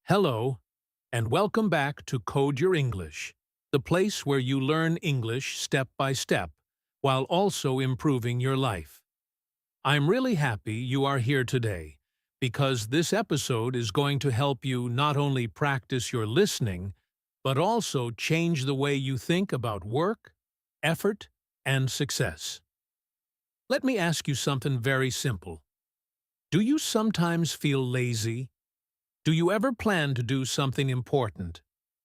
Hello, and welcome back to Code Your English, the place where you learn English step by step while also improving your life. I'm really happy you are here today because this episode is going to help you not only practice your listening, but also change the way you think about work, effort, and success. Let me ask you something very simple. Do you sometimes feel lazy? Do you ever plan to do something important,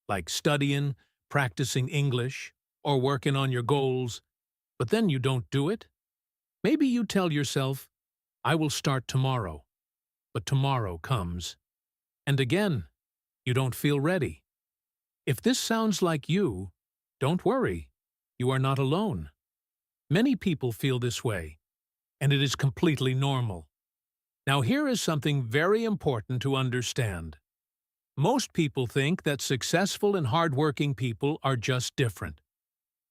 like studying, practicing English, or working on your goals, but then you don't do it? Maybe you tell yourself, I will start tomorrow, but tomorrow comes. And again, you don't feel ready. If this sounds like you, don't worry. You are not alone. Many people feel this way, and it is completely normal. Now here is something very important to understand. Most people think that successful and hardworking people are just different.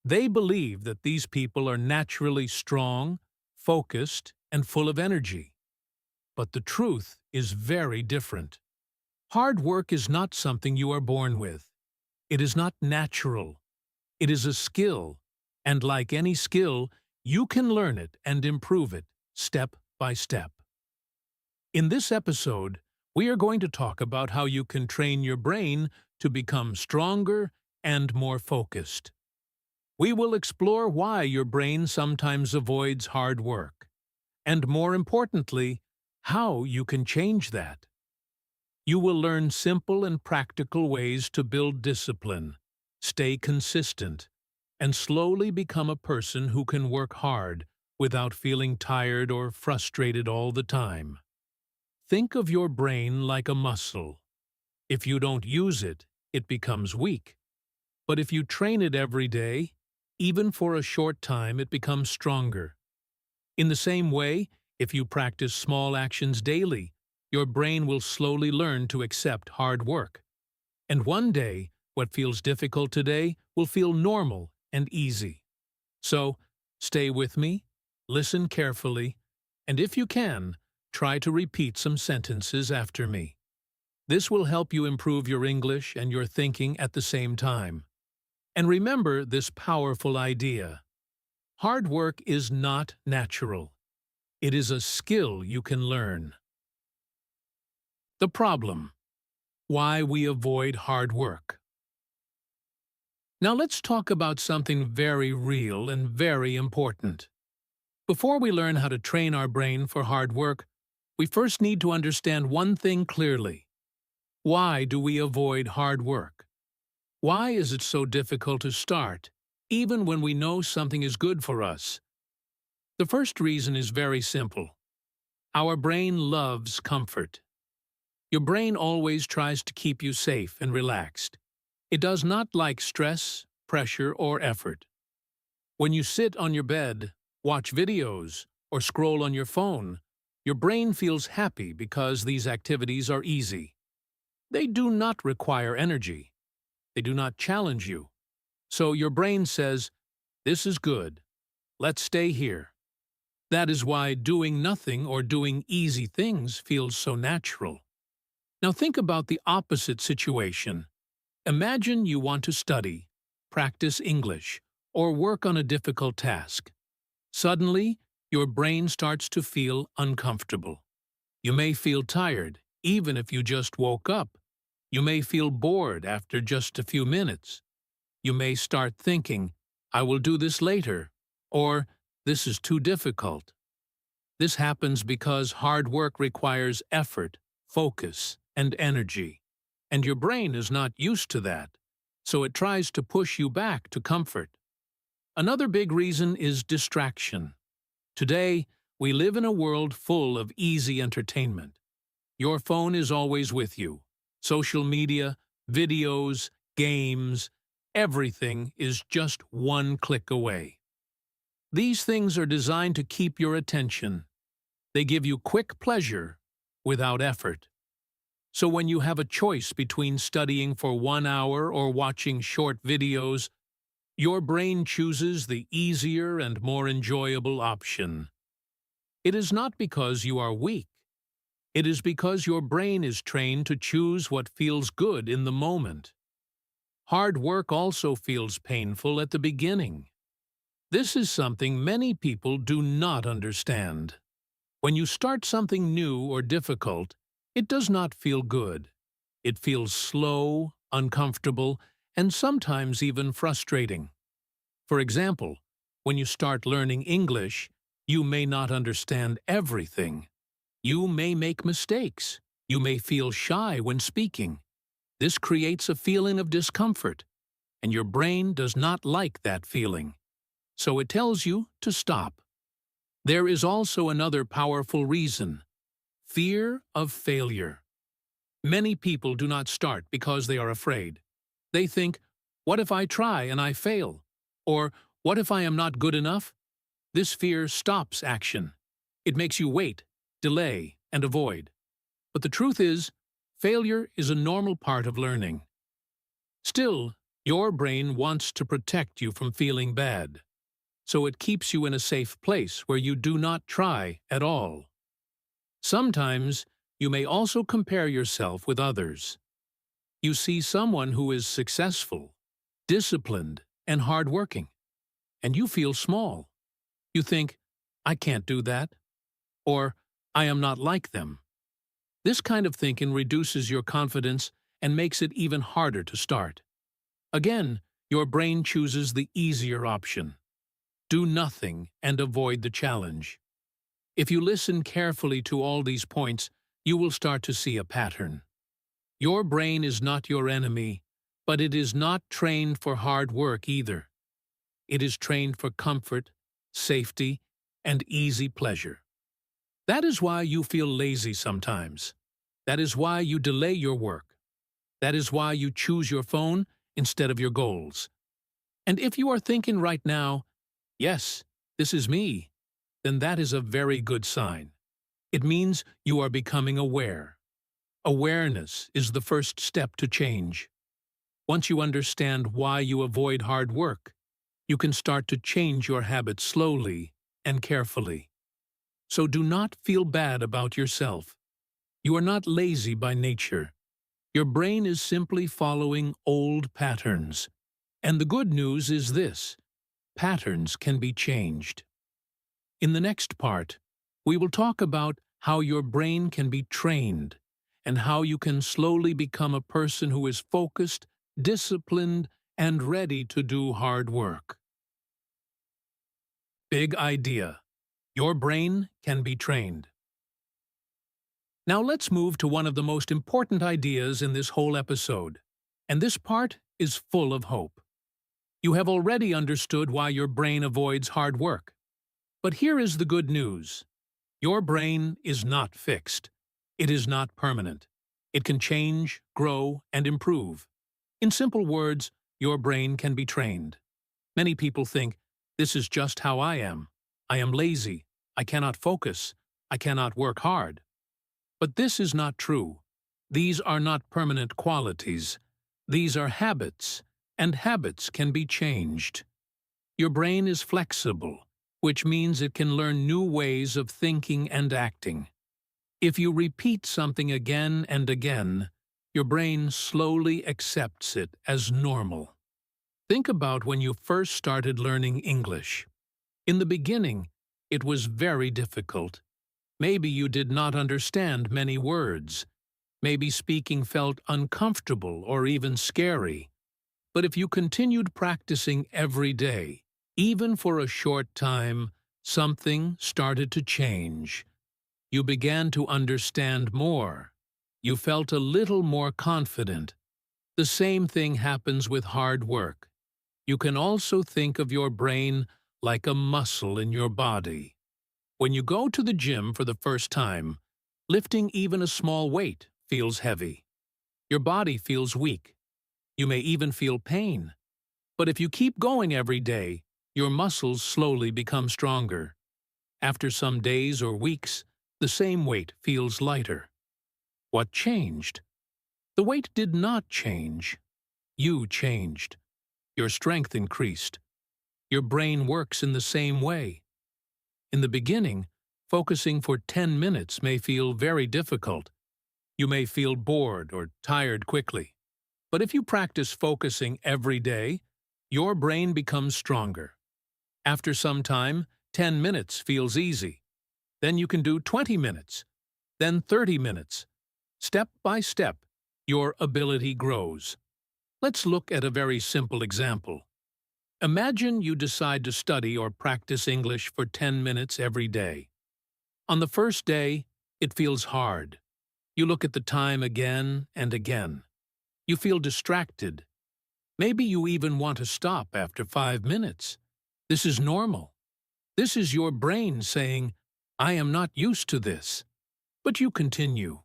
They believe that these people are naturally strong, focused, and full of energy. But the truth is very different. Hard work is not something you are born with. It is not natural. It is a skill, and like any skill, you can learn it and improve it step by step. In this episode, we are going to talk about how you can train your brain to become stronger and more focused. We will explore why your brain sometimes avoids hard work, and more importantly, how you can change that. You will learn simple and practical ways to build discipline, stay consistent, and slowly become a person who can work hard without feeling tired or frustrated all the time. Think of your brain like a muscle. If you don't use it, it becomes weak. But if you train it every day, even for a short time, it becomes stronger. In the same way, if you practice small actions daily, your brain will slowly learn to accept hard work. And one day, what feels difficult today will feel normal and easy. So, stay with me, listen carefully, and if you can, try to repeat some sentences after me. This will help you improve your English and your thinking at the same time. And remember this powerful idea. Hard work is not natural. It is a skill you can learn. The problem. Why we avoid hard work. Now let's talk about something very real and very important. Before we learn how to train our brain for hard work, we first need to understand one thing clearly. Why do we avoid hard work? Why is it so difficult to start, even when we know something is good for us? The first reason is very simple. Our brain loves comfort. Your brain always tries to keep you safe and relaxed. It does not like stress, pressure, or effort. When you sit on your bed, watch videos, or scroll on your phone, your brain feels happy because these activities are easy. They do not require energy. They do not challenge you. So your brain says, this is good. Let's stay here. That is why doing nothing or doing easy things feels so natural. Now think about the opposite situation. Imagine you want to study, practice English, or work on a difficult task. Suddenly, your brain starts to feel uncomfortable. You may feel tired, even if you just woke up. You may feel bored after just a few minutes. You may start thinking, I will do this later, or this is too difficult. This happens because hard work requires effort, focus, and energy, and your brain is not used to that, so it tries to push you back to comfort. Another big reason is distraction. Today, we live in a world full of easy entertainment. Your phone is always with you. Social media, videos, games, everything is just one click away. These things are designed to keep your attention. They give you quick pleasure without effort. So when you have a choice between studying for 1 hour or watching short videos, your brain chooses the easier and more enjoyable option. It is not because you are weak. It is because your brain is trained to choose what feels good in the moment. Hard work also feels painful at the beginning. This is something many people do not understand. When you start something new or difficult, it does not feel good. It feels slow, uncomfortable, and sometimes even frustrating. For example, when you start learning English, you may not understand everything. You may make mistakes. You may feel shy when speaking. This creates a feeling of discomfort, and your brain does not like that feeling. So it tells you to stop. There is also another powerful reason: fear of failure. Many people do not start because they are afraid. They think, what if I try and I fail? Or, what if I am not good enough? This fear stops action. It makes you wait, delay, and avoid. But the truth is, failure is a normal part of learning. Still, your brain wants to protect you from feeling bad. So it keeps you in a safe place where you do not try at all. Sometimes, you may also compare yourself with others. You see someone who is successful, disciplined, and hardworking, and you feel small. You think, I can't do that, or I am not like them. This kind of thinking reduces your confidence and makes it even harder to start. Again, your brain chooses the easier option. Do nothing and avoid the challenge. If you listen carefully to all these points, you will start to see a pattern. Your brain is not your enemy, but it is not trained for hard work either. It is trained for comfort, safety, and easy pleasure. That is why you feel lazy sometimes. That is why you delay your work. That is why you choose your phone instead of your goals. And if you are thinking right now, yes, this is me, then that is a very good sign. It means you are becoming aware. Awareness is the first step to change. Once you understand why you avoid hard work, you can start to change your habits slowly and carefully. So do not feel bad about yourself. You are not lazy by nature. Your brain is simply following old patterns. And the good news is this: patterns can be changed. In the next part, we will talk about how your brain can be trained and how you can slowly become a person who is focused, disciplined, and ready to do hard work. Big idea. Your brain can be trained. Now let's move to one of the most important ideas in this whole episode, and this part is full of hope. You have already understood why your brain avoids hard work. But here is the good news. Your brain is not fixed. It is not permanent. It can change, grow, and improve. In simple words, your brain can be trained. Many people think, this is just how I am. I am lazy. I cannot focus. I cannot work hard. But this is not true. These are not permanent qualities. These are habits, and habits can be changed. Your brain is flexible, which means it can learn new ways of thinking and acting. If you repeat something again and again, your brain slowly accepts it as normal. Think about when you first started learning English. In the beginning, it was very difficult. Maybe you did not understand many words. Maybe speaking felt uncomfortable or even scary. But if you continued practicing every day, even for a short time, something started to change. You began to understand more. You felt a little more confident. The same thing happens with hard work. You can also think of your brain like a muscle in your body. When you go to the gym for the first time, lifting even a small weight feels heavy. Your body feels weak. You may even feel pain. But if you keep going every day, your muscles slowly become stronger. After some days or weeks, the same weight feels lighter. What changed? The weight did not change. You changed. Your strength increased. Your brain works in the same way. In the beginning, focusing for 10 minutes may feel very difficult. You may feel bored or tired quickly. But if you practice focusing every day, your brain becomes stronger. After some time, 10 minutes feels easy. Then you can do 20 minutes, then 30 minutes. Step by step, your ability grows. Let's look at a very simple example. Imagine you decide to study or practice English for 10 minutes every day. On the first day, it feels hard. You look at the time again and again. You feel distracted. Maybe you even want to stop after 5 minutes. This is normal. This is your brain saying, "I am not used to this." But you continue.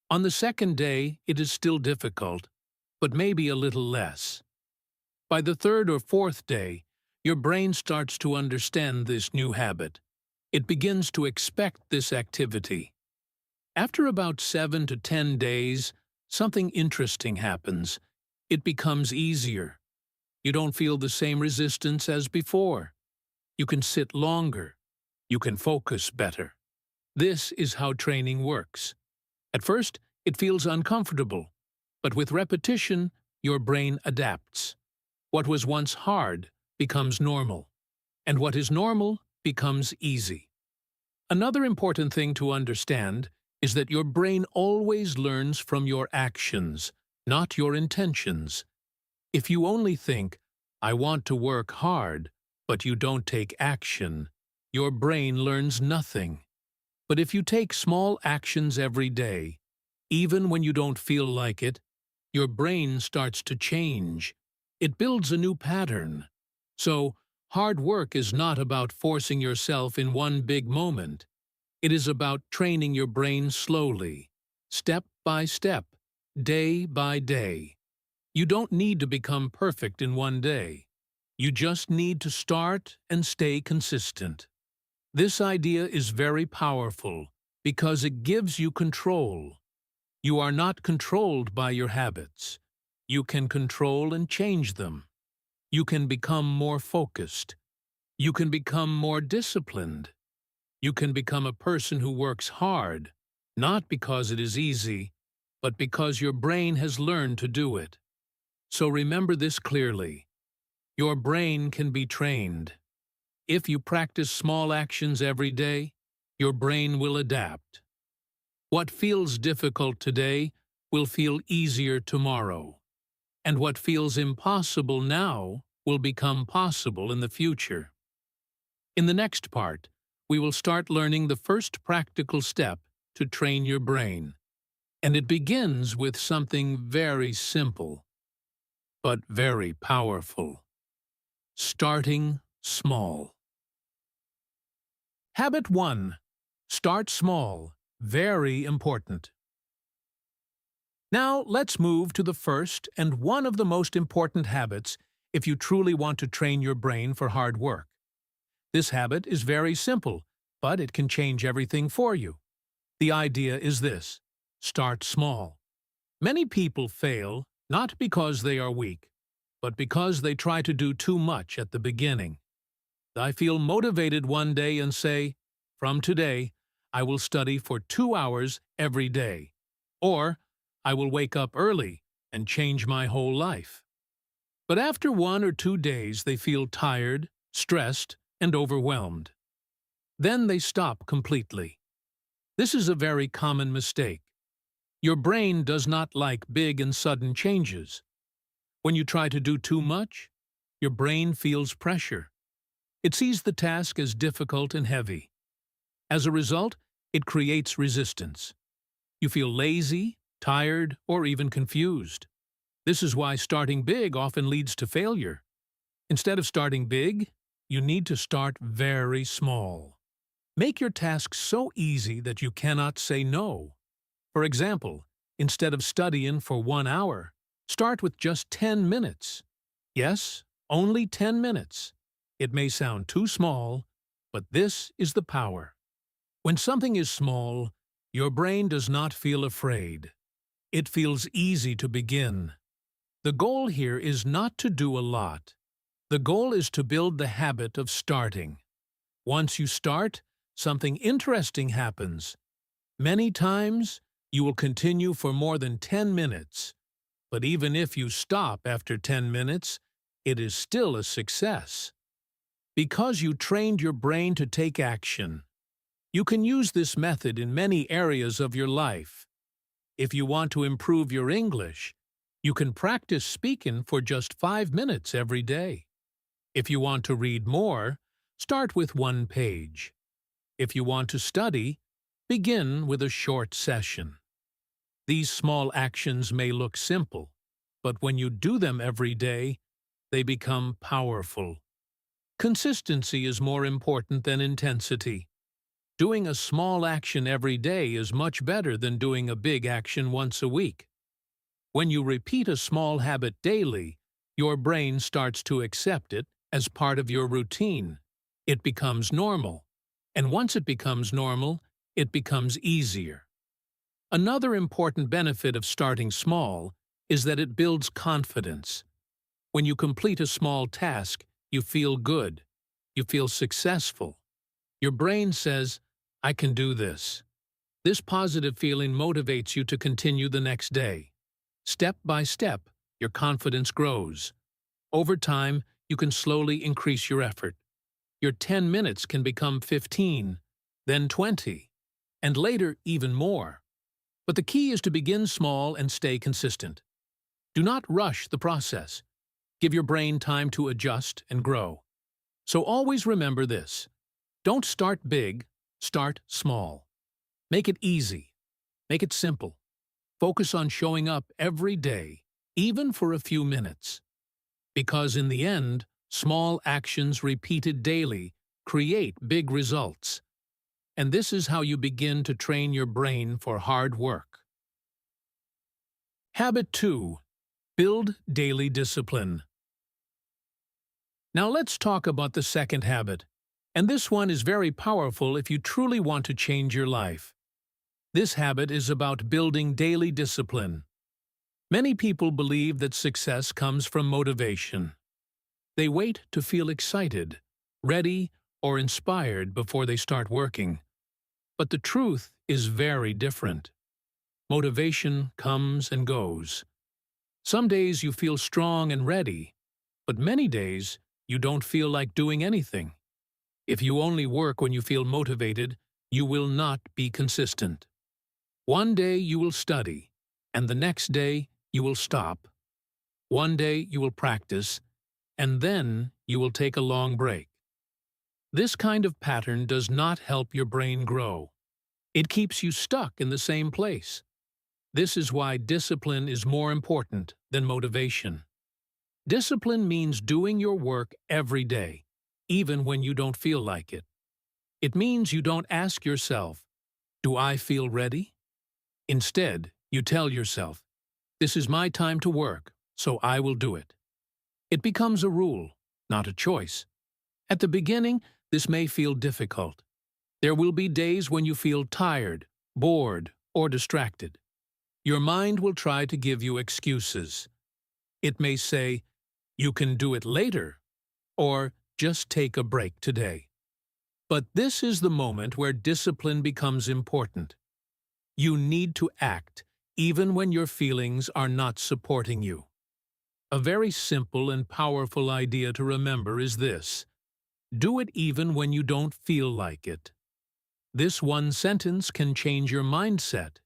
On the second day, it is still difficult, but maybe a little less. By the third or fourth day, your brain starts to understand this new habit. It begins to expect this activity. After about 7 to 10 days, something interesting happens. It becomes easier. You don't feel the same resistance as before. You can sit longer. You can focus better. This is how training works. At first, it feels uncomfortable, but with repetition, your brain adapts. What was once hard becomes normal, and what is normal becomes easy. Another important thing to understand is that your brain always learns from your actions, not your intentions. If you only think, "I want to work hard," but you don't take action, your brain learns nothing. But if you take small actions every day, even when you don't feel like it, your brain starts to change. It builds a new pattern. So, hard work is not about forcing yourself in one big moment. It is about training your brain slowly, step by step, day by day. You don't need to become perfect in one day. You just need to start and stay consistent. This idea is very powerful because it gives you control. You are not controlled by your habits. You can control and change them. You can become more focused. You can become more disciplined. You can become a person who works hard, not because it is easy, but because your brain has learned to do it. So remember this clearly. Your brain can be trained. If you practice small actions every day, your brain will adapt. What feels difficult today will feel easier tomorrow. And what feels impossible now will become possible in the future. In the next part, we will start learning the first practical step to train your brain. And it begins with something very simple, but very powerful. Starting small. Habit 1. Start small. Very important. Now let's move to the first and one of the most important habits if you truly want to train your brain for hard work. This habit is very simple, but it can change everything for you. The idea is this: start small. Many people fail not because they are weak, but because they try to do too much at the beginning. I feel motivated one day and say, "From today, I will study for 2 hours every day." Or, "I will wake up early and change my whole life." But after 1 or 2 days, they feel tired, stressed, and overwhelmed. Then they stop completely. This is a very common mistake. Your brain does not like big and sudden changes. When you try to do too much, your brain feels pressure. It sees the task as difficult and heavy. As a result, it creates resistance. You feel lazy, tired, or even confused. This is why starting big often leads to failure. Instead of starting big, you need to start very small. Make your task so easy that you cannot say no. For example, instead of studying for 1 hour, start with just 10 minutes. Yes, only 10 minutes. It may sound too small, but this is the power. When something is small, your brain does not feel afraid. It feels easy to begin. The goal here is not to do a lot. The goal is to build the habit of starting. Once you start, something interesting happens. Many times, you will continue for more than 10 minutes. But even if you stop after 10 minutes, it is still a success. Because you trained your brain to take action. You can use this method in many areas of your life. If you want to improve your English, you can practice speaking for just 5 minutes every day. If you want to read more, start with 1 page. If you want to study, begin with a short session. These small actions may look simple, but when you do them every day, they become powerful. Consistency is more important than intensity. Doing a small action every day is much better than doing a big action once a week. When you repeat a small habit daily, your brain starts to accept it as part of your routine. It becomes normal. And once it becomes normal, it becomes easier. Another important benefit of starting small is that it builds confidence. When you complete a small task, you feel good. You feel successful. Your brain says, "I can do this." This positive feeling motivates you to continue the next day. Step by step, your confidence grows. Over time, you can slowly increase your effort. Your 10 minutes can become 15, then 20, and later even more. But the key is to begin small and stay consistent. Do not rush the process. Give your brain time to adjust and grow. So always remember this. Don't start big, start small. Make it easy. Make it simple. Focus on showing up every day, even for a few minutes. Because in the end, small actions repeated daily create big results. And this is how you begin to train your brain for hard work. Habit 2. Build daily discipline. Now let's talk about the second habit. And this one is very powerful if you truly want to change your life. This habit is about building daily discipline. Many people believe that success comes from motivation. They wait to feel excited, ready, or inspired before they start working. But the truth is very different. Motivation comes and goes. Some days you feel strong and ready, but many days you don't feel like doing anything. If you only work when you feel motivated, you will not be consistent. One day you will study, and the next day you will stop. One day you will practice, and then you will take a long break. This kind of pattern does not help your brain grow. It keeps you stuck in the same place. This is why discipline is more important than motivation. Discipline means doing your work every day, even when you don't feel like it. It means you don't ask yourself, "Do I feel ready?" Instead, you tell yourself, "This is my time to work, so I will do it." It becomes a rule, not a choice. At the beginning, this may feel difficult. There will be days when you feel tired, bored, or distracted. Your mind will try to give you excuses. It may say, "You can do it later," or "Just take a break today." But this is the moment where discipline becomes important. You need to act, even when your feelings are not supporting you. A very simple and powerful idea to remember is this: do it even when you don't feel like it. This one sentence can change your mindset.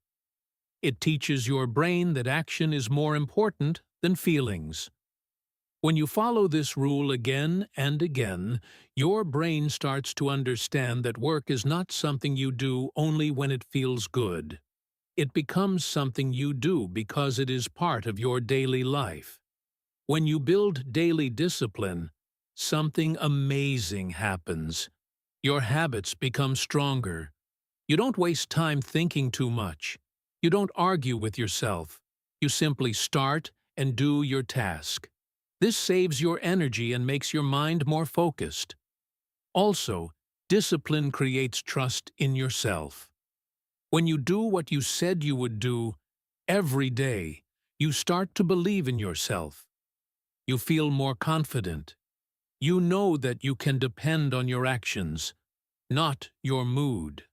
It teaches your brain that action is more important than feelings. When you follow this rule again and again, your brain starts to understand that work is not something you do only when it feels good. It becomes something you do because it is part of your daily life. When you build daily discipline, something amazing happens. Your habits become stronger. You don't waste time thinking too much. You don't argue with yourself. You simply start and do your task. This saves your energy and makes your mind more focused. Also, discipline creates trust in yourself. When you do what you said you would do every day, you start to believe in yourself. You feel more confident. You know that you can depend on your actions. not your mood.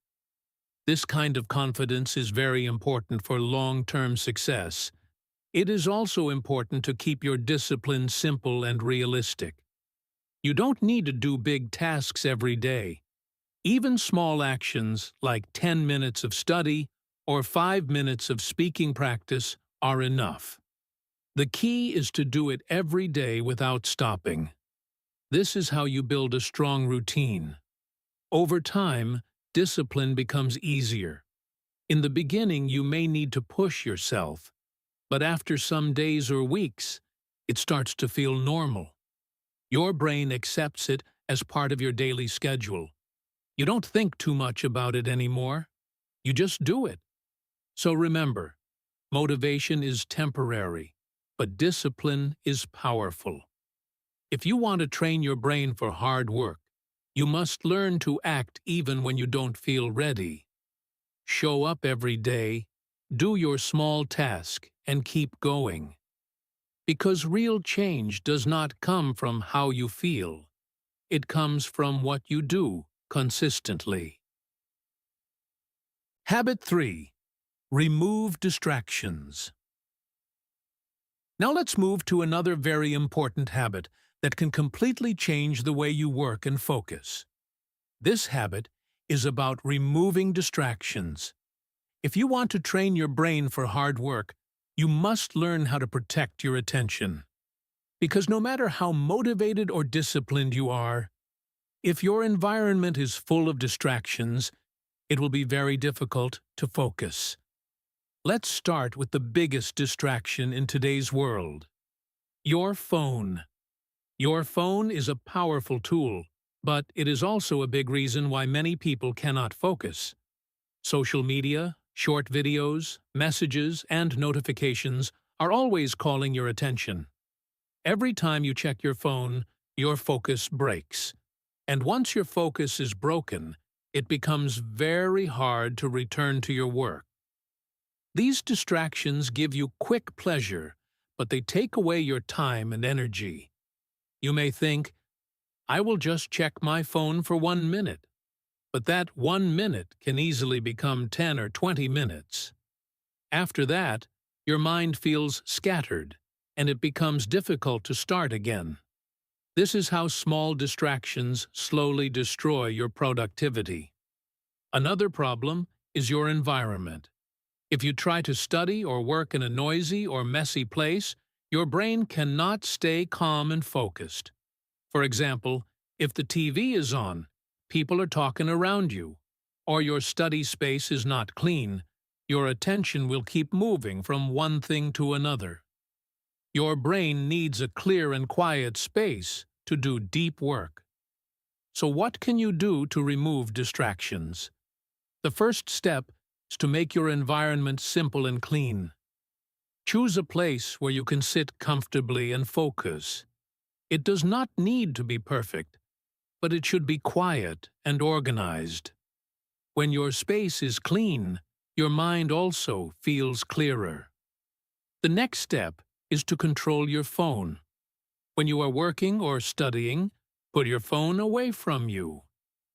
This kind of confidence is very important for long-term success. It is also important to keep your discipline simple and realistic. You don't need to do big tasks every day. Even small actions like 10 minutes of study or 5 minutes of speaking practice are enough. The key is to do it every day without stopping. This is how you build a strong routine. Over time, discipline becomes easier. In the beginning, you may need to push yourself, but after some days or weeks, it starts to feel normal. Your brain accepts it as part of your daily schedule. You don't think too much about it anymore. You just do it. So remember, motivation is temporary, but discipline is powerful. If you want to train your brain for hard work, you must learn to act even when you don't feel ready. Show up every day, do your small task, and keep going. Because real change does not come from how you feel. It comes from what you do consistently. Habit 3. Remove distractions. Now let's move to another very important habit that can completely change the way you work and focus. This habit is about removing distractions. If you want to train your brain for hard work, you must learn how to protect your attention. Because no matter how motivated or disciplined you are, if your environment is full of distractions, it will be very difficult to focus. Let's start with the biggest distraction in today's world: your phone. Your phone is a powerful tool, but it is also a big reason why many people cannot focus. Social media, short videos, messages, and notifications are always calling your attention. Every time you check your phone, your focus breaks. And once your focus is broken, it becomes very hard to return to your work. These distractions give you quick pleasure, but they take away your time and energy. You may think, I will just check my phone for 1 minute. But that 1 minute can easily become 10 or 20 minutes. After that, your mind feels scattered, and it becomes difficult to start again. This is how small distractions slowly destroy your productivity. Another problem is your environment. If you try to study or work in a noisy or messy place, your brain cannot stay calm and focused. For example, if the TV is on, people are talking around you, or your study space is not clean, your attention will keep moving from one thing to another. Your brain needs a clear and quiet space to do deep work. So what can you do to remove distractions? The first step is to make your environment simple and clean. Choose a place where you can sit comfortably and focus. It does not need to be perfect, but it should be quiet and organized. When your space is clean, your mind also feels clearer. The next step is to control your phone. When you are working or studying, put your phone away from you.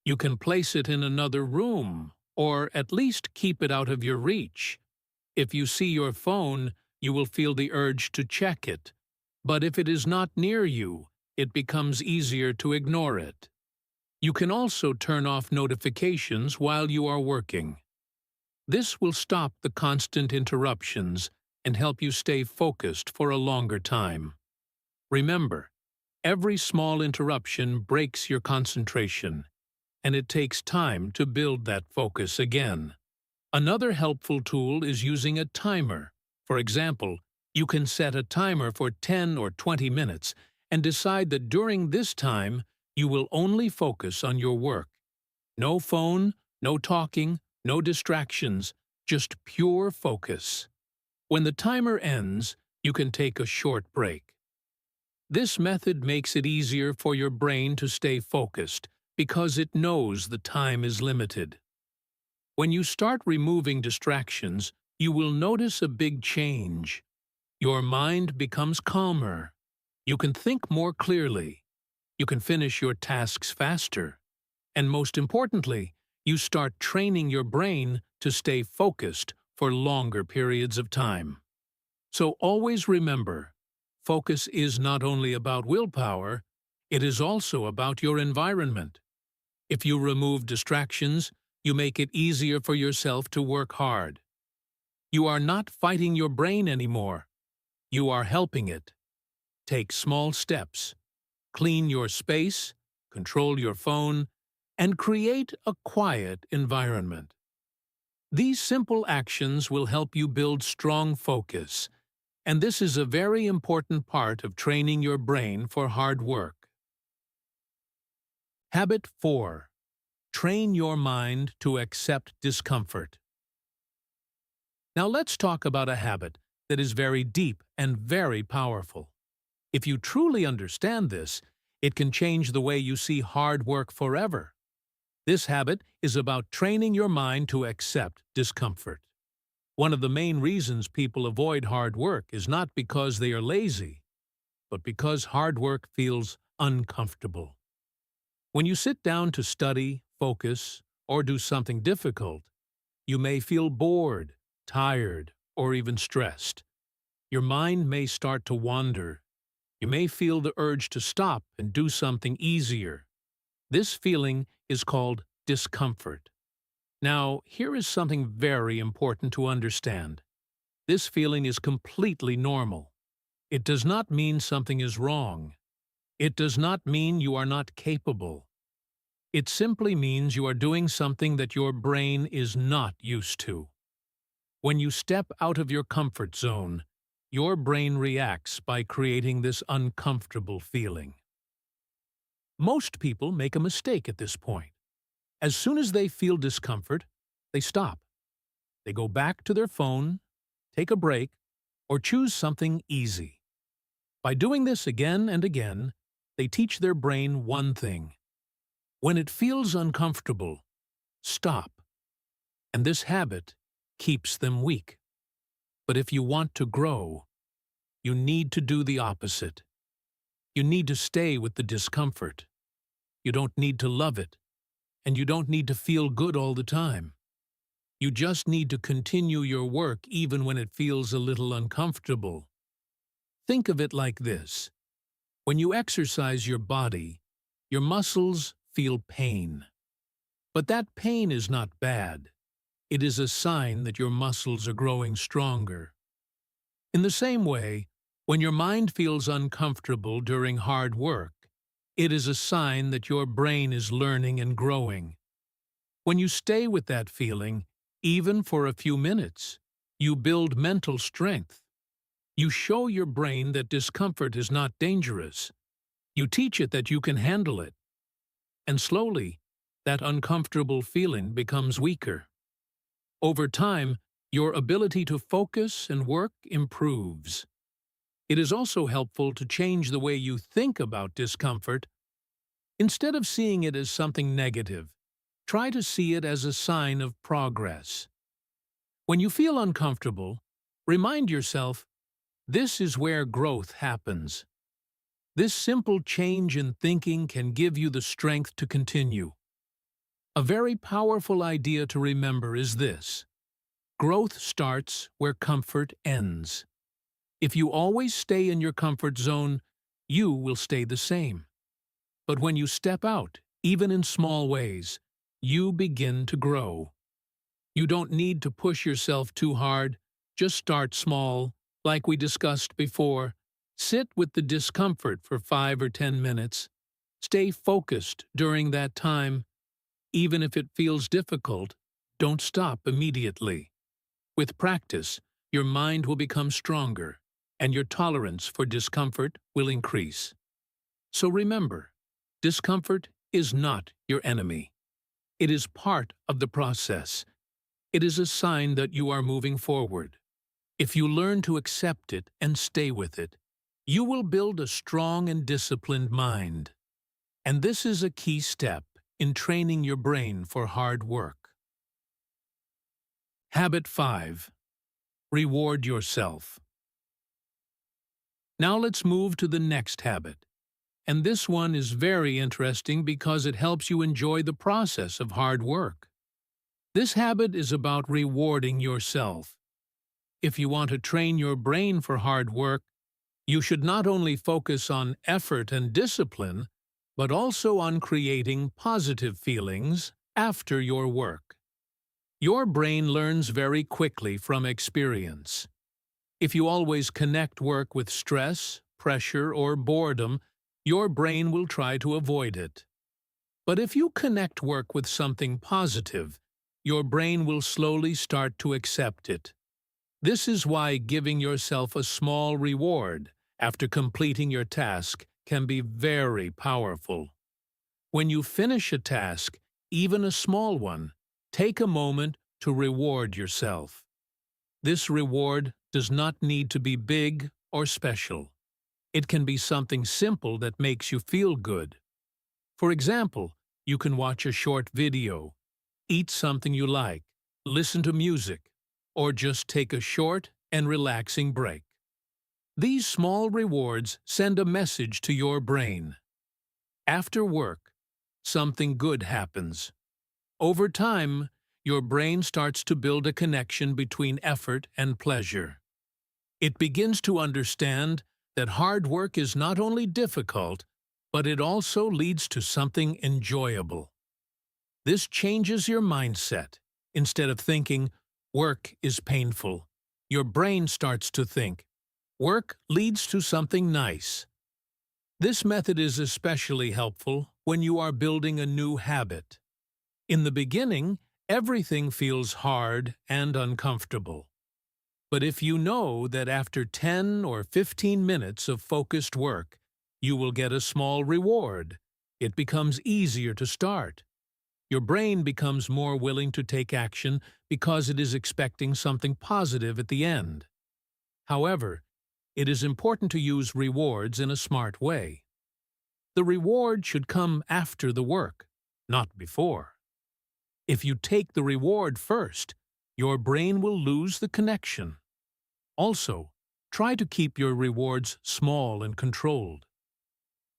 You can place it in another room, or at least keep it out of your reach. If you see your phone, you will feel the urge to check it. But if it is not near you, it becomes easier to ignore it. You can also turn off notifications while you are working. This will stop the constant interruptions and help you stay focused for a longer time. Remember, every small interruption breaks your concentration, and it takes time to build that focus again. Another helpful tool is using a timer. For example, you can set a timer for 10 or 20 minutes and decide that during this time, you will only focus on your work. No phone, no talking, no distractions, just pure focus. When the timer ends, you can take a short break. This method makes it easier for your brain to stay focused because it knows the time is limited. When you start removing distractions, you will notice a big change. Your mind becomes calmer. You can think more clearly. You can finish your tasks faster. And most importantly, you start training your brain to stay focused for longer periods of time. So always remember, focus is not only about willpower, it is also about your environment. If you remove distractions, you make it easier for yourself to work hard. You are not fighting your brain anymore. You are helping it. Take small steps. Clean your space, control your phone, and create a quiet environment. These simple actions will help you build strong focus, and this is a very important part of training your brain for hard work. Habit 4. Train your mind to accept discomfort. Now let's talk about a habit that is very deep and very powerful. If you truly understand this, it can change the way you see hard work forever. This habit is about training your mind to accept discomfort. One of the main reasons people avoid hard work is not because they are lazy, but because hard work feels uncomfortable. When you sit down to study, focus, or do something difficult, you may feel bored, tired, or even stressed. Your mind may start to wander. You may feel the urge to stop and do something easier. This feeling is called discomfort. Now, here is something very important to understand. This feeling is completely normal. It does not mean something is wrong. It does not mean you are not capable. It simply means you are doing something that your brain is not used to. When you step out of your comfort zone, your brain reacts by creating this uncomfortable feeling. Most people make a mistake at this point. As soon as they feel discomfort, they stop. They go back to their phone, take a break, or choose something easy. By doing this again and again, they teach their brain one thing. When it feels uncomfortable, stop. And this habit keeps them weak. But if you want to grow, you need to do the opposite. You need to stay with the discomfort. You don't need to love it, and you don't need to feel good all the time. You just need to continue your work even when it feels a little uncomfortable. Think of it like this. When you exercise your body, your muscles feel pain. But that pain is not bad. It is a sign that your muscles are growing stronger. In the same way, when your mind feels uncomfortable during hard work, it is a sign that your brain is learning and growing. When you stay with that feeling, even for a few minutes, you build mental strength. You show your brain that discomfort is not dangerous. You teach it that you can handle it. And slowly, that uncomfortable feeling becomes weaker. Over time, your ability to focus and work improves. It is also helpful to change the way you think about discomfort. Instead of seeing it as something negative, try to see it as a sign of progress. When you feel uncomfortable, remind yourself, this is where growth happens. This simple change in thinking can give you the strength to continue. A very powerful idea to remember is this: growth starts where comfort ends. If you always stay in your comfort zone, you will stay the same. But when you step out, even in small ways, you begin to grow. You don't need to push yourself too hard. Just start small, like we discussed before. Sit with the discomfort for 5 or 10 minutes. Stay focused during that time. Even if it feels difficult, don't stop immediately. With practice, your mind will become stronger, and your tolerance for discomfort will increase. So remember, discomfort is not your enemy. It is part of the process. It is a sign that you are moving forward. If you learn to accept it and stay with it, you will build a strong and disciplined mind. And this is a key step in training your brain for hard work. Habit 5. Reward yourself. Now let's move to the next habit. And this one is very interesting because it helps you enjoy the process of hard work. This habit is about rewarding yourself. If you want to train your brain for hard work, you should not only focus on effort and discipline, but also on creating positive feelings after your work. Your brain learns very quickly from experience. If you always connect work with stress, pressure, or boredom, your brain will try to avoid it. But if you connect work with something positive, your brain will slowly start to accept it. This is why giving yourself a small reward after completing your task can be very powerful. When you finish a task, even a small one, take a moment to reward yourself. This reward does not need to be big or special. It can be something simple that makes you feel good. For example, you can watch a short video, eat something you like, listen to music, or just take a short and relaxing break. These small rewards send a message to your brain. After work, something good happens. Over time, your brain starts to build a connection between effort and pleasure. It begins to understand that hard work is not only difficult, but it also leads to something enjoyable. This changes your mindset. Instead of thinking, work is painful, your brain starts to think, work leads to something nice. This method is especially helpful when you are building a new habit. In the beginning, everything feels hard and uncomfortable. But if you know that after 10 or 15 minutes of focused work, you will get a small reward, it becomes easier to start. Your brain becomes more willing to take action because it is expecting something positive at the end. However, it is important to use rewards in a smart way. The reward should come after the work, not before. If you take the reward first, your brain will lose the connection. Also, try to keep your rewards small and controlled.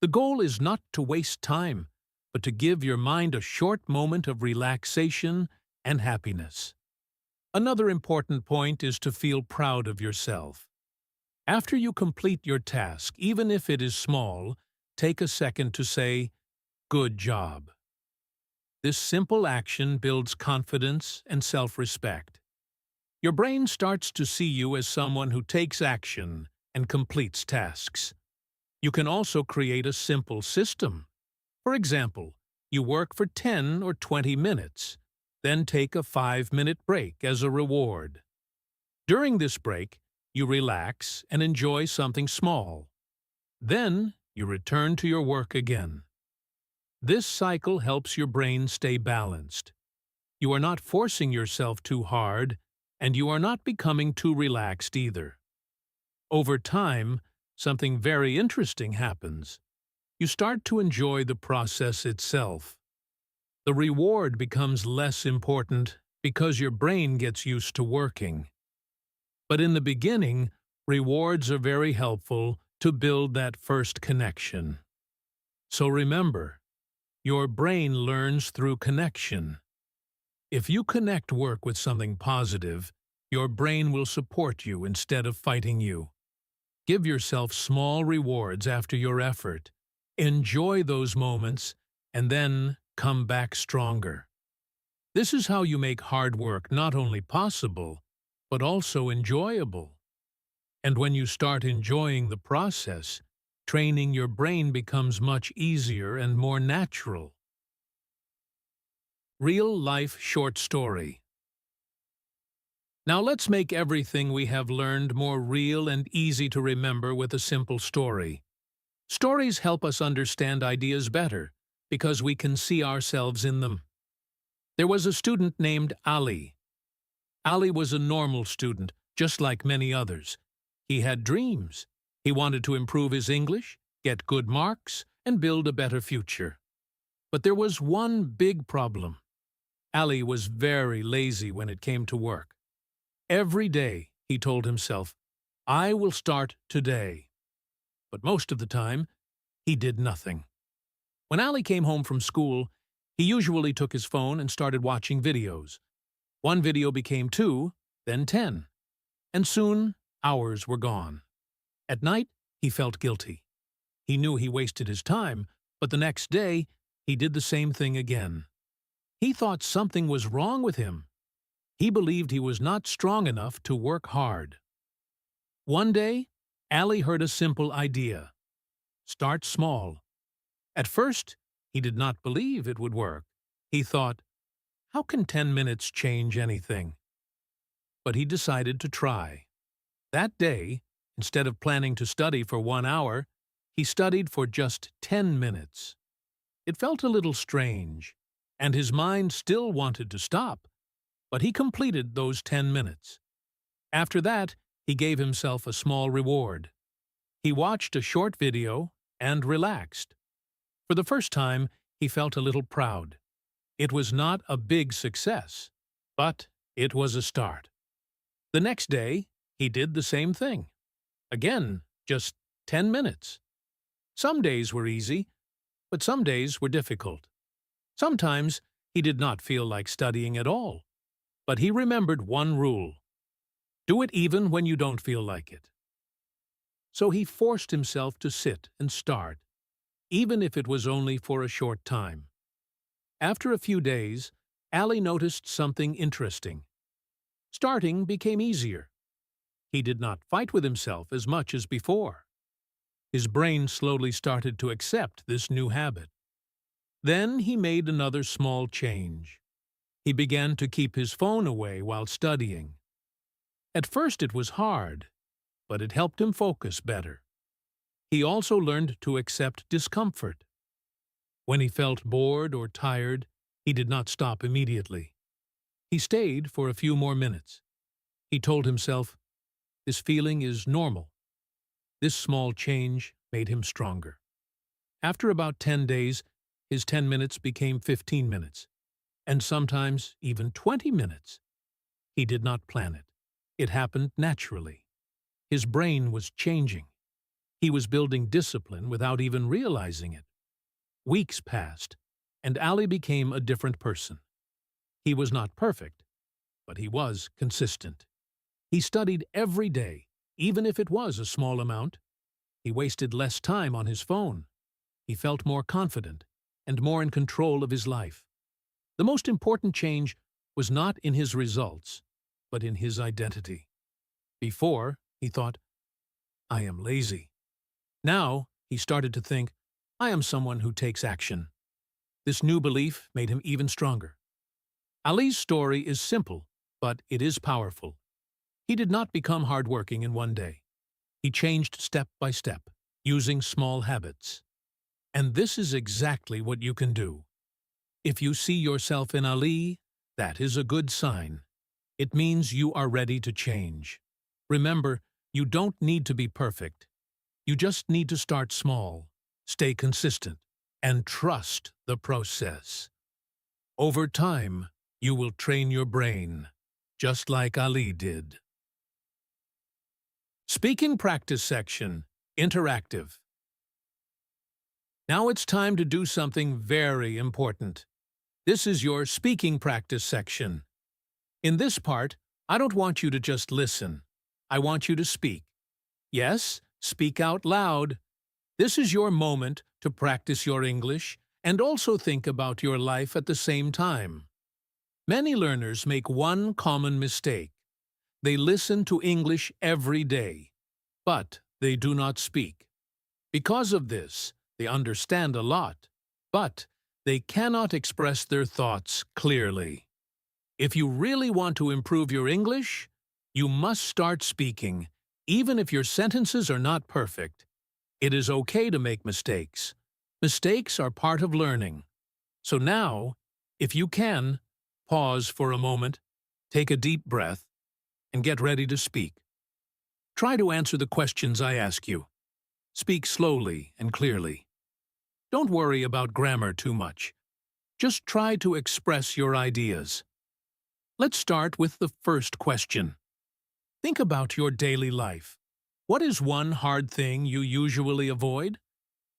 The goal is not to waste time, but to give your mind a short moment of relaxation and happiness. Another important point is to feel proud of yourself. After you complete your task, even if it is small, take a second to say, "Good job." This simple action builds confidence and self-respect. Your brain starts to see you as someone who takes action and completes tasks. You can also create a simple system. For example, you work for 10 or 20 minutes, then take a 5-minute break as a reward. During this break, you relax and enjoy something small. Then, you return to your work again. This cycle helps your brain stay balanced. You are not forcing yourself too hard, and you are not becoming too relaxed either. Over time, something very interesting happens. You start to enjoy the process itself. The reward becomes less important because your brain gets used to working. But in the beginning, rewards are very helpful to build that first connection. So remember, your brain learns through connection. If you connect work with something positive, your brain will support you instead of fighting you. Give yourself small rewards after your effort. Enjoy those moments, and then come back stronger. This is how you make hard work not only possible, but also enjoyable. And when you start enjoying the process, training your brain becomes much easier and more natural. Real-life short story. Now let's make everything we have learned more real and easy to remember with a simple story. Stories help us understand ideas better because we can see ourselves in them. There was a student named Ali. Ali was a normal student, just like many others. He had dreams. He wanted to improve his English, get good marks, and build a better future. But there was one big problem. Ali was very lazy when it came to work. Every day, he told himself, "I will start today." But most of the time, He did nothing. When Ali came home from school, he usually took his phone and started watching videos. One video became 2, then 10, and soon hours were gone. At night, he felt guilty. He knew he wasted his time, but the next day, he did the same thing again. He thought something was wrong with him. He believed he was not strong enough to work hard. One day, Ali heard a simple idea. Start small. At first, he did not believe it would work. He thought, how can 10 minutes change anything? But he decided to try. That day, instead of planning to study for 1 hour, he studied for just 10 minutes. It felt a little strange, and his mind still wanted to stop, but he completed those 10 minutes. After that, he gave himself a small reward. He watched a short video and relaxed. For the first time, he felt a little proud. It was not a big success, but it was a start. The next day, he did the same thing. Again, just 10 minutes. Some days were easy, but some days were difficult. Sometimes he did not feel like studying at all, but he remembered one rule. Do it even when you don't feel like it. So he forced himself to sit and start, even if it was only for a short time. After a few days, Ali noticed something interesting. Starting became easier. He did not fight with himself as much as before. His brain slowly started to accept this new habit. Then he made another small change. He began to keep his phone away while studying. At first it was hard, but it helped him focus better. He also learned to accept discomfort. When he felt bored or tired, he did not stop immediately. He stayed for a few more minutes. He told himself, this feeling is normal. This small change made him stronger. After about 10 days, his 10 minutes became 15 minutes, and sometimes even 20 minutes. He did not plan it. It happened naturally. His brain was changing. He was building discipline without even realizing it. Weeks passed, and Ali became a different person. He was not perfect, but he was consistent. He studied every day, even if it was a small amount. He wasted less time on his phone. He felt more confident and more in control of his life. The most important change was not in his results, but in his identity. Before, he thought, I am lazy. Now, he started to think, I am someone who takes action. This new belief made him even stronger. Ali's story is simple, but it is powerful. He did not become hardworking in one day. He changed step by step, using small habits. And this is exactly what you can do. If you see yourself in Ali, that is a good sign. It means you are ready to change. Remember, you don't need to be perfect. You just need to start small, stay consistent, and trust the process. Over time, you will train your brain, just like Ali did. Speaking practice section, interactive. Now it's time to do something very important. This is your speaking practice section. In this part, I don't want you to just listen. I want you to speak. Yes, speak out loud. This is your moment to practice your English and also think about your life at the same time. Many learners make one common mistake. They listen to English every day, but they do not speak. Because of this, they understand a lot, but they cannot express their thoughts clearly. If you really want to improve your English, you must start speaking, even if your sentences are not perfect. It is okay to make mistakes. Mistakes are part of learning. So now, if you can, pause for a moment, take a deep breath, and get ready to speak. Try to answer the questions I ask you. Speak slowly and clearly. Don't worry about grammar too much. Just try to express your ideas. Let's start with the first question. Think about your daily life. What is one hard thing you usually avoid?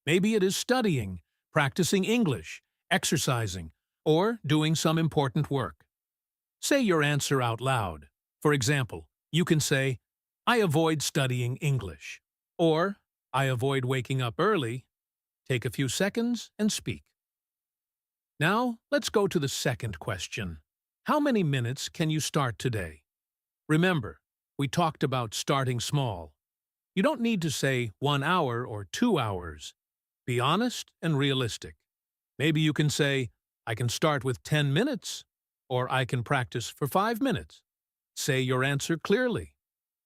Maybe it is studying, practicing English, exercising, or doing some important work. Say your answer out loud. For example, you can say, I avoid studying English. Or, I avoid waking up early. Take a few seconds and speak. Now, let's go to the second question. How many minutes can you start today? Remember, we talked about starting small. You don't need to say 1 hour or 2 hours. Be honest and realistic. Maybe you can say, I can start with 10 minutes, or I can practice for 5 minutes. Say your answer clearly.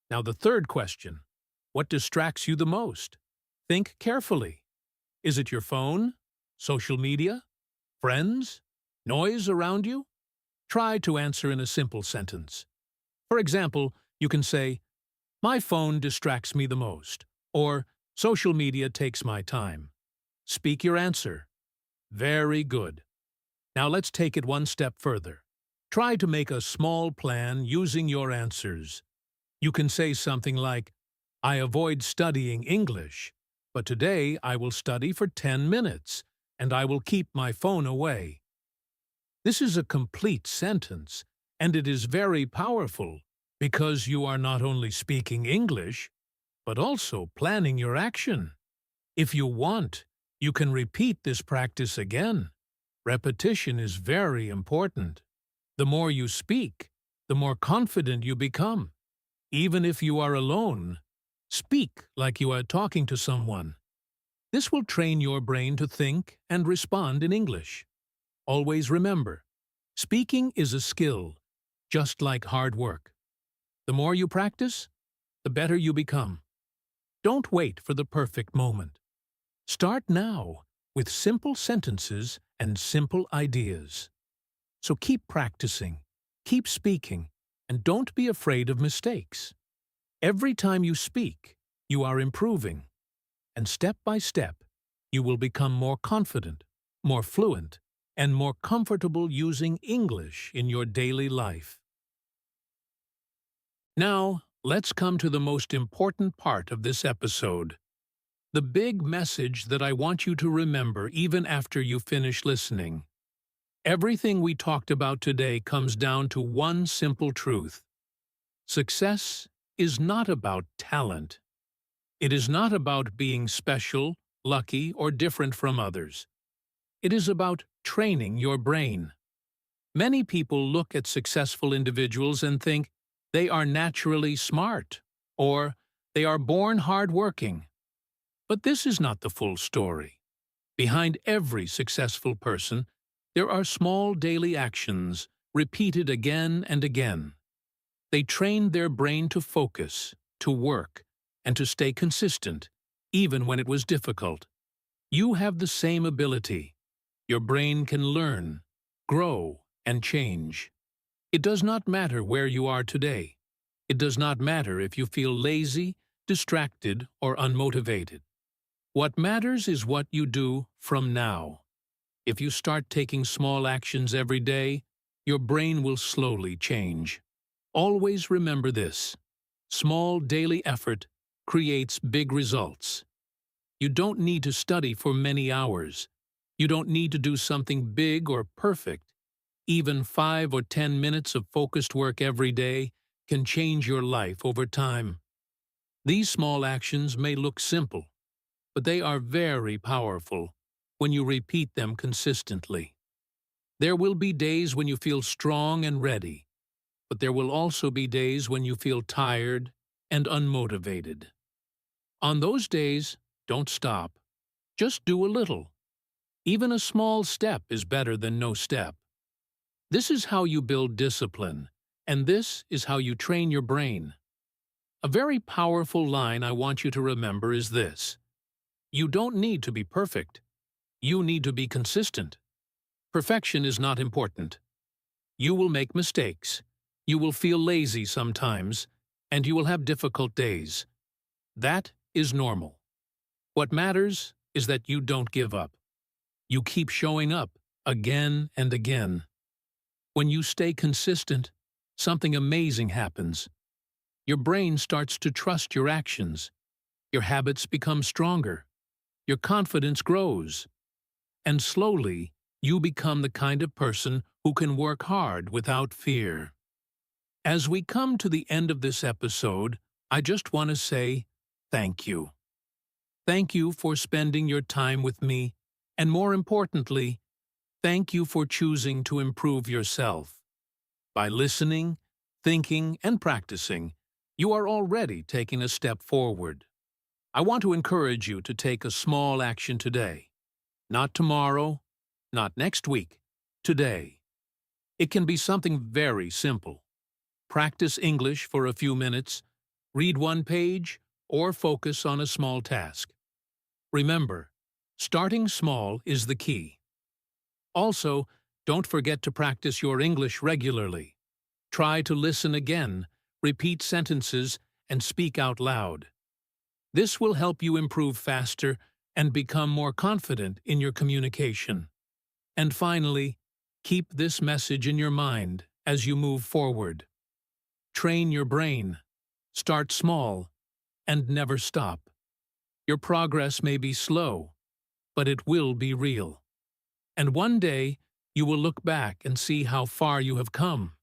Now the third question. What distracts you the most? Think carefully. Is it your phone, social media, friends, noise around you? Try to answer in a simple sentence. For example, you can say, my phone distracts me the most, or social media takes my time. Speak your answer. Very good. Now let's take it one step further. Try to make a small plan using your answers. You can say something like, I avoid studying English, but today I will study for 10 minutes, and I will keep my phone away. This is a complete sentence, and it is very powerful because you are not only speaking English, but also planning your action. If you want, you can repeat this practice again. Repetition is very important. The more you speak, the more confident you become. Even if you are alone, speak like you are talking to someone. This will train your brain to think and respond in English. Always remember, speaking is a skill, just like hard work. The more you practice, the better you become. Don't wait for the perfect moment. Start now with simple sentences and simple ideas. So keep practicing, keep speaking, and don't be afraid of mistakes. Every time you speak, you are improving. And step by step, you will become more confident, more fluent, and more comfortable using English in your daily life. Now, let's come to the most important part of this episode. The big message that I want you to remember even after you finish listening. Everything we talked about today comes down to one simple truth. Success is not about talent. It is not about being special, lucky, or different from others. It is about training your brain. Many people look at successful individuals and think they are naturally smart, or they are born hardworking. But this is not the full story. Behind every successful person, there are small daily actions repeated again and again. They trained their brain to focus, to work, and to stay consistent, even when it was difficult. You have the same ability. Your brain can learn, grow, and change. It does not matter where you are today. It does not matter if you feel lazy, distracted, or unmotivated. What matters is what you do from now. If you start taking small actions every day, your brain will slowly change. Always remember this. Small daily effort creates big results. You don't need to study for many hours. You don't need to do something big or perfect. Even 5 or 10 minutes of focused work every day can change your life over time. These small actions may look simple, but they are very powerful when you repeat them consistently. There will be days when you feel strong and ready, but there will also be days when you feel tired and unmotivated. On those days, don't stop. Just do a little. Even a small step is better than no step. This is how you build discipline, and this is how you train your brain. A very powerful line I want you to remember is this. You don't need to be perfect. You need to be consistent. Perfection is not important. You will make mistakes. You will feel lazy sometimes, and you will have difficult days. That is normal. What matters is that you don't give up. You keep showing up again and again. When you stay consistent, something amazing happens. Your brain starts to trust your actions. Your habits become stronger. your confidence grows. And slowly, you become the kind of person who can work hard without fear. As we come to the end of this episode, I just want to say thank you. Thank you for spending your time with me, and more importantly, thank you for choosing to improve yourself. By listening, thinking, and practicing, you are already taking a step forward. I want to encourage you to take a small action today. Not tomorrow, not next week, today. It can be something very simple. Practice English for a few minutes, read one page, or focus on a small task. Remember, starting small is the key. Also, don't forget to practice your English regularly. Try to listen again, repeat sentences, and speak out loud. This will help you improve faster and become more confident in your communication. And finally, keep this message in your mind as you move forward. Train your brain, start small, and never stop. Your progress may be slow, but it will be real. And one day, you will look back and see how far you have come.